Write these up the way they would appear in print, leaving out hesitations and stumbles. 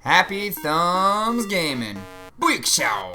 Happy Thumbs Gaming. Big Show.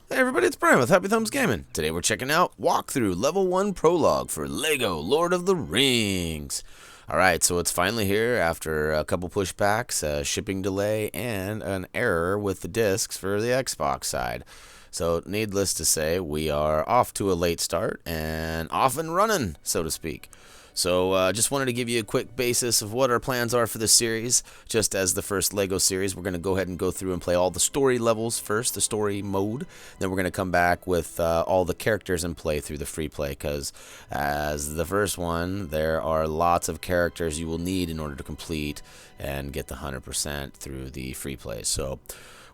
Hey everybody, it's Brian with Happy Thumbs Gaming. Today we're checking out Walkthrough Level 1 Prologue for LEGO Lord of the Rings. Alright, so it's finally here after a couple pushbacks, a shipping delay, and an error with the discs for the Xbox side. So needless to say, we are off to a late start and off and running, so to speak. So just wanted to give you a quick basis of what our plans are for this series. Just as the first LEGO series, we're going to go ahead and go through and play all the story levels first, the story mode. Then we're going to come back with all the characters and play through the free play. Because as the first one, there are lots of characters you will need in order to complete and get the 100% through the free play. So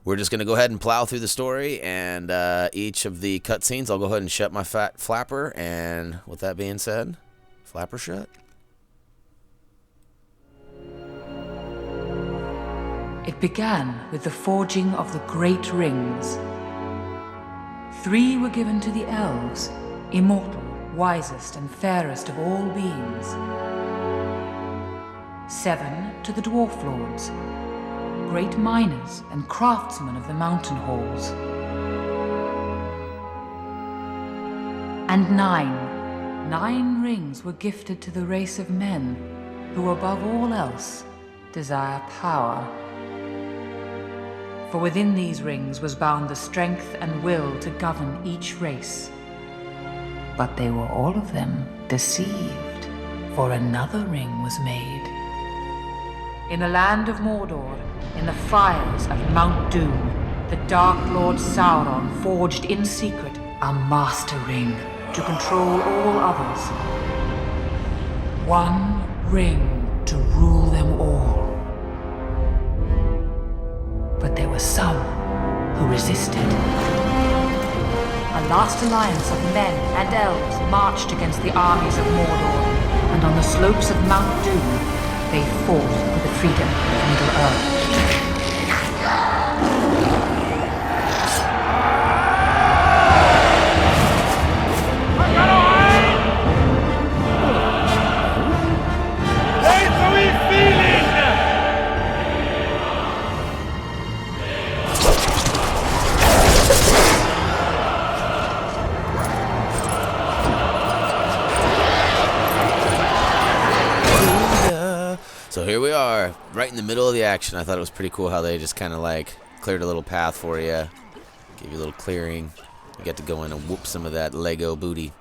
we're just going to go ahead and plow through the story, and each of the cutscenes, I'll go ahead and shut my fat flapper. And with that being said, flapper shut. It began with the forging of the great rings. 3 were given to the elves, immortal, wisest and fairest of all beings. 7 to the dwarf lords, great miners and craftsmen of the mountain halls. And 9 rings were gifted to the race of men who above all else desire power. For within these rings was bound the strength and will to govern each race. But they were all of them deceived, for another ring was made. In the land of Mordor, in the fires of Mount Doom, the Dark Lord Sauron forged in secret a master ring to control all others. 1 ring to rule them all. But there were some who resisted. A last alliance of men and elves marched against the armies of Mordor, and on the slopes of Mount Doom, they fought for the freedom of Middle-earth. So here we are, right in the middle of the action. I thought it was pretty cool how they just kind of like cleared a little path for you, gave you a little clearing. You get to go in and whoop some of that Lego booty.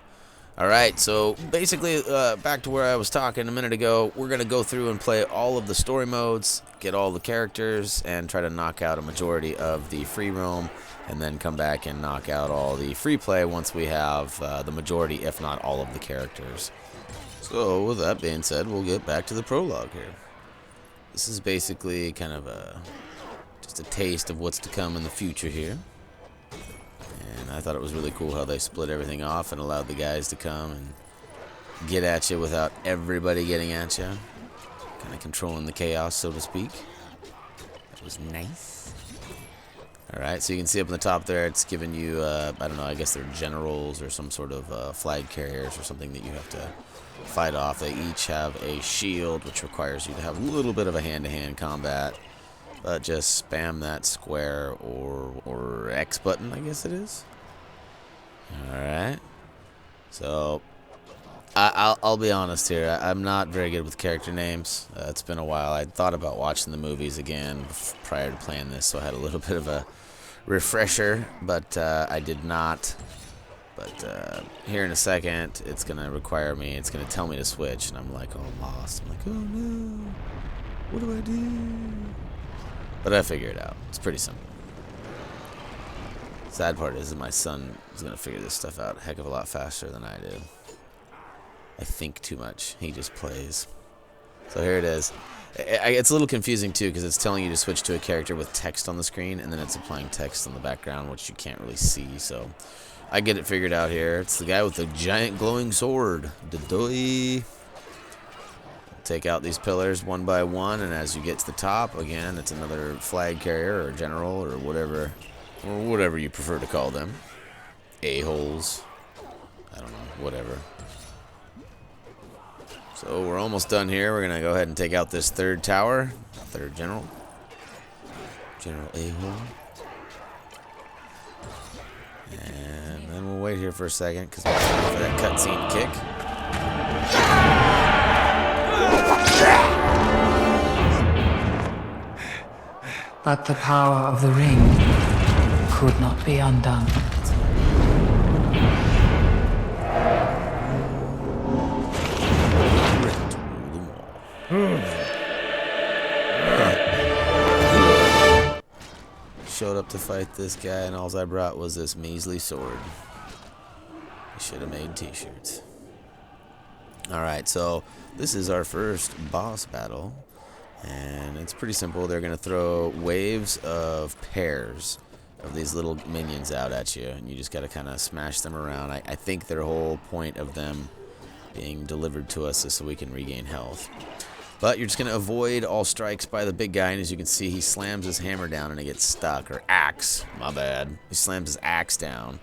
Alright, so basically back to where I was talking a minute ago, we're going to go through and play all of the story modes, get all the characters, and try to knock out a majority of the free roam, and then come back and knock out all the free play once we have the majority, if not all of the characters. So with that being said, we'll get back to the prologue here. This is basically kind of just a taste of what's to come in the future here. And I thought it was really cool how they split everything off and allowed the guys to come and get at you without everybody getting at you. Kind of controlling the chaos, so to speak. That was nice. Alright, so you can see up in the top there, it's giving you, I don't know, I guess they're generals or some sort of flag carriers or something that you have to fight off. They each have a shield, which requires you to have a little bit of a hand-to-hand combat. But just spam that square or X button, I guess it is. Alright. So, I'll be honest here. I'm not very good with character names. It's been a while. I thought about watching the movies again prior to playing this, so I had a little bit of a refresher, but I did not. But here in a second, it's going to require me, it's going to tell me to switch, and I'm like, oh, I'm lost. I'm like, oh no, what do I do? But I figure it out. It's pretty simple. Sad part is that my son is going to figure this stuff out a heck of a lot faster than I did. I think too much. He just plays. So here it is. It's a little confusing too, because it's telling you to switch to a character with text on the screen, and then it's applying text on the background, which you can't really see. So I get it figured out here. It's the guy with the giant glowing sword. Da-doi. Take out these pillars one by one, and as you get to the top, again, it's another flag carrier or general or whatever you prefer to call them. A-holes. I don't know, whatever. So we're almost done here. We're going to go ahead and take out this third tower, third general. General A-hole. And then we'll wait here for a second because we're waiting for that cutscene kick. But the power of the ring could not be undone. Showed up to fight this guy, and all I brought was this measly sword. I should have made t-shirts. Alright, so this is our first boss battle, and it's pretty simple. They're going to throw waves of pairs of these little minions out at you, and you just got to kind of smash them around. I think their whole point of them being delivered to us is so we can regain health. But you're just going to avoid all strikes by the big guy, and as you can see, he slams his hammer down and it gets stuck, or axe, my bad. He slams his axe down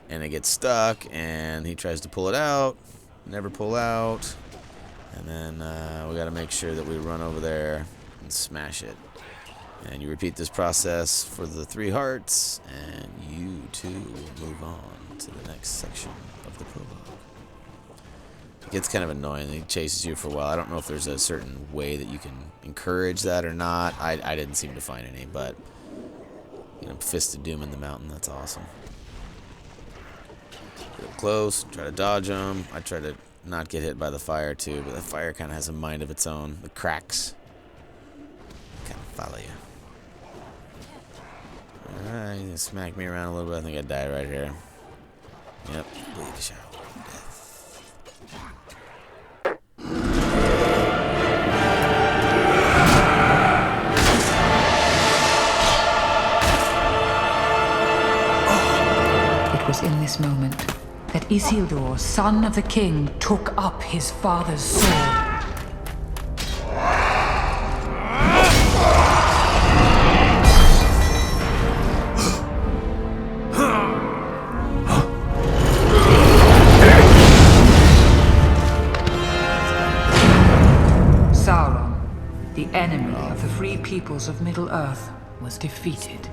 and it gets stuck, and he tries to pull it out, never pull out, and then we got to make sure that we run over there and smash it. And you repeat this process for the 3 hearts, and you too will move on to the next section of the prologue. It gets kind of annoying. He chases you for a while. I don't know if there's a certain way that you can encourage that or not. I didn't seem to find any, but you know, Fist of Doom in the mountain, that's awesome. Get up close, try to dodge him. I try to not get hit by the fire too, but the fire kind of has a mind of its own. The cracks kind of follow you. Alright, he's gonna smack me around a little bit. I think I die right here. Yep, bleed the shower. It was in this moment that Isildur, son of the king, took up his father's sword. Sauron, the enemy of the free peoples of Middle-earth, was defeated.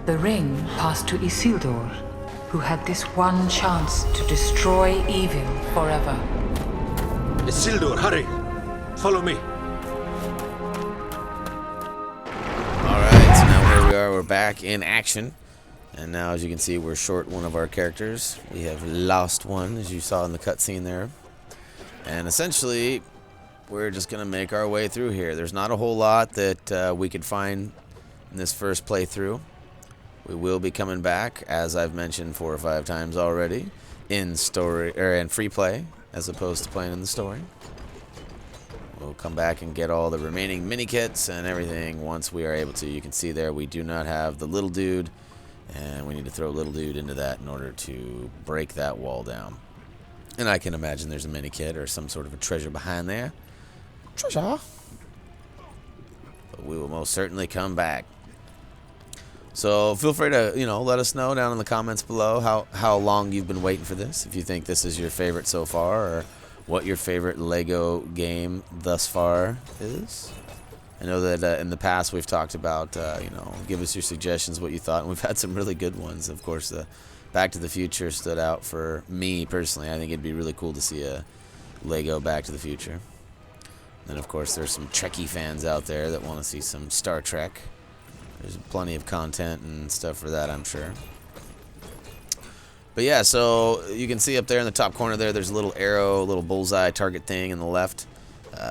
The ring passed to Isildur, who had this one chance to destroy evil forever. Isildur, hurry! Follow me. Alright, so now here we are, we're back in action. And now, as you can see, we're short one of our characters. We have lost one, as you saw in the cutscene there. And essentially, we're just going to make our way through here. There's not a whole lot that we could find in this first playthrough. We will be coming back, as I've mentioned 4 or 5 times already, in story or in free play, as opposed to playing in the story. We'll come back and get all the remaining mini kits and everything once we are able to. You can see there we do not have the little dude, and we need to throw little dude into that in order to break that wall down. And I can imagine there's a mini kit or some sort of a treasure behind there. Treasure. But we will most certainly come back. So feel free to, let us know down in the comments below how long you've been waiting for this. If you think this is your favorite so far, or what your favorite Lego game thus far is. I know that in the past we've talked about, give us your suggestions, what you thought, and we've had some really good ones. Of course, Back to the Future stood out for me personally. I think it'd be really cool to see a Lego Back to the Future. And of course, there's some Trekkie fans out there that want to see some Star Trek. There's plenty of content and stuff for that, I'm sure. But yeah, so you can see up there in the top corner there's a little arrow, a little bullseye target thing on the left.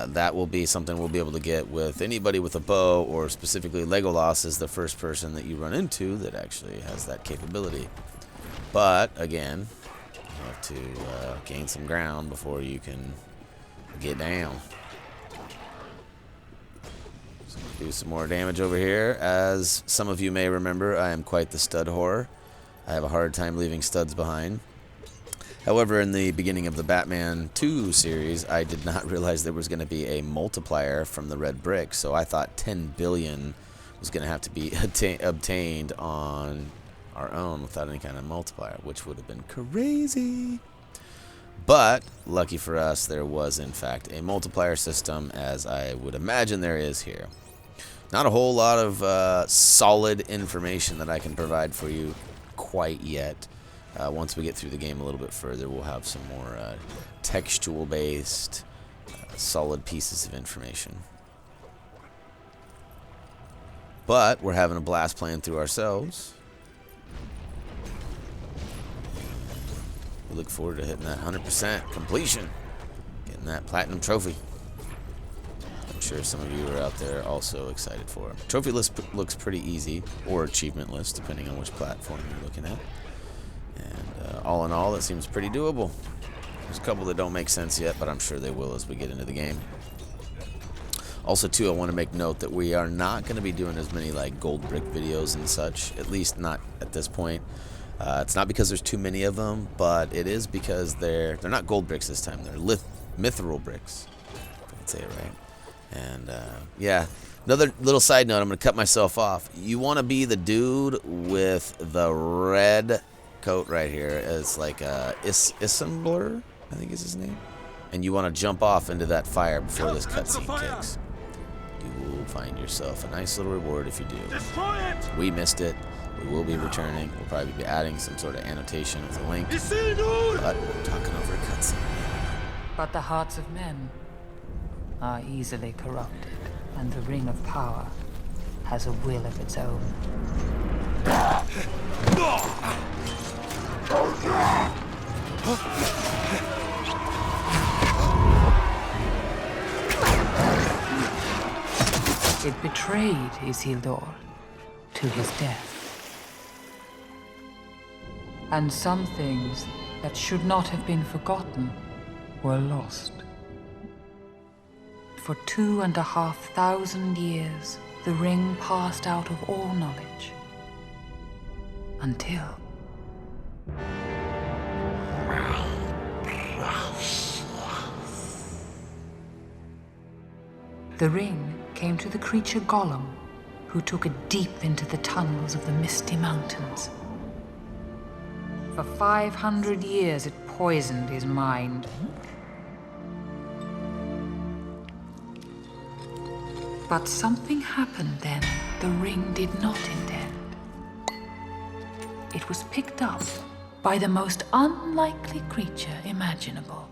That will be something we'll be able to get with anybody with a bow, or specifically Legolas is the first person that you run into that actually has that capability. But, again, you have to gain some ground before you can get down. Do some more damage over here. As some of you may remember, I am quite the stud whore. I have a hard time leaving studs behind. However, in the beginning of the Batman 2 series, I did not realize there was going to be a multiplier from the red brick, so I thought 10 billion was going to have to be obtained on our own without any kind of multiplier, which would have been crazy. But, lucky for us, there was in fact a multiplier system, as I would imagine there is here. Not a whole lot of solid information that I can provide for you quite yet. Once we get through the game a little bit further, we'll have some more textual-based, solid pieces of information. But we're having a blast playing through ourselves. We look forward to hitting that 100% completion, getting that platinum trophy. I'm sure some of you are out there also excited for it. Trophy list looks pretty easy, or achievement list, depending on which platform you're looking at. And all in all, it seems pretty doable. There's a couple that don't make sense yet, but I'm sure they will as we get into the game. Also, too, I want to make note that we are not going to be doing as many like gold brick videos and such, at least not at this point. It's not because there's too many of them, but it is because they're not gold bricks this time. They're mithril bricks. If I can say it right. And yeah, another little side note. I'm going to cut myself off. You want to be the dude with the red coat right here. It's like Isildur, I think is his name. And you want to jump off into that fire before this cutscene kicks. You will find yourself a nice little reward if you do. Destroy it! We missed it. We will be returning. We'll probably be adding some sort of annotation with a link. Isildur! But we're talking over a cutscene. But the hearts of men are easily corrupted, and the Ring of Power has a will of its own. It betrayed Isildur to his death. And some things that should not have been forgotten were lost. For 2,500 years, the ring passed out of all knowledge. Until... the ring came to the creature Gollum, who took it deep into the tunnels of the Misty Mountains. For 500 years it poisoned his mind. But something happened then the ring did not intend. It was picked up by the most unlikely creature imaginable.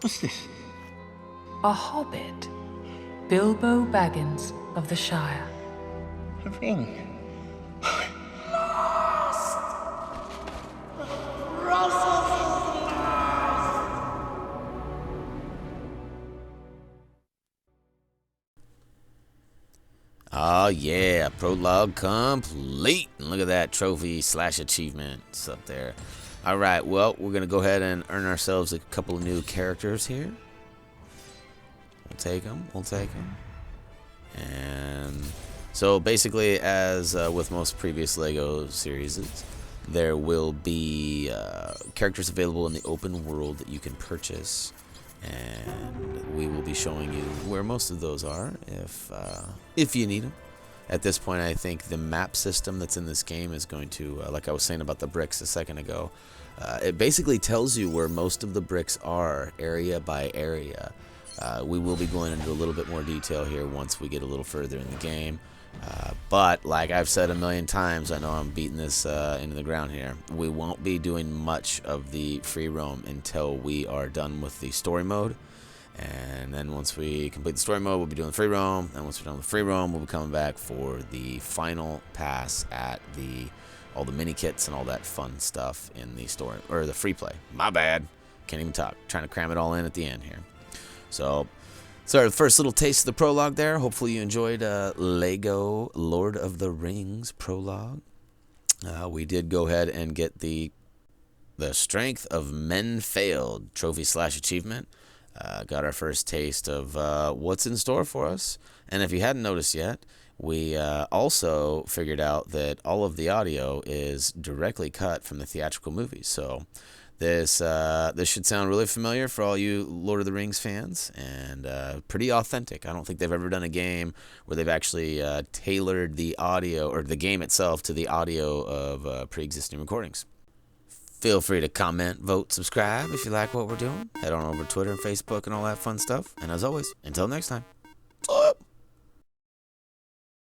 What's this? A hobbit, Bilbo Baggins of the Shire. A ring. Oh yeah, prologue complete. And look at that trophy / achievements up there. All right, well, we're gonna go ahead and earn ourselves a couple of new characters here. We'll take them. And so basically, as with most previous LEGO series, there will be characters available in the open world that you can purchase. And we will be showing you where most of those are if you need them. At this point, I think the map system that's in this game is going to, like I was saying about the bricks a second ago, it basically tells you where most of the bricks are, area by area. We will be going into a little bit more detail here once we get a little further in the game. But like I've said a million times, I know I'm beating this into the ground here, we won't be doing much of the free roam until we are done with the story mode. And then once we complete the story mode, we'll be doing the free roam. And once we're done with the free roam, we'll be coming back for the final pass at all the mini kits and all that fun stuff in the story, or the free play. My bad, can't even talk. Trying to cram it all in at the end here. So the first little taste of the prologue there. Hopefully you enjoyed LEGO Lord of the Rings prologue. We did go ahead and get the Strength of Men Failed trophy / achievement. Got our first taste of what's in store for us. And if you hadn't noticed yet, we also figured out that all of the audio is directly cut from the theatrical movies. So this should sound really familiar for all you Lord of the Rings fans, and pretty authentic. I don't think they've ever done a game where they've actually tailored the audio, or the game itself, to the audio of pre-existing recordings. Feel free to comment, vote, subscribe if you like what we're doing. Head on over to Twitter and Facebook and all that fun stuff. And as always, until next time.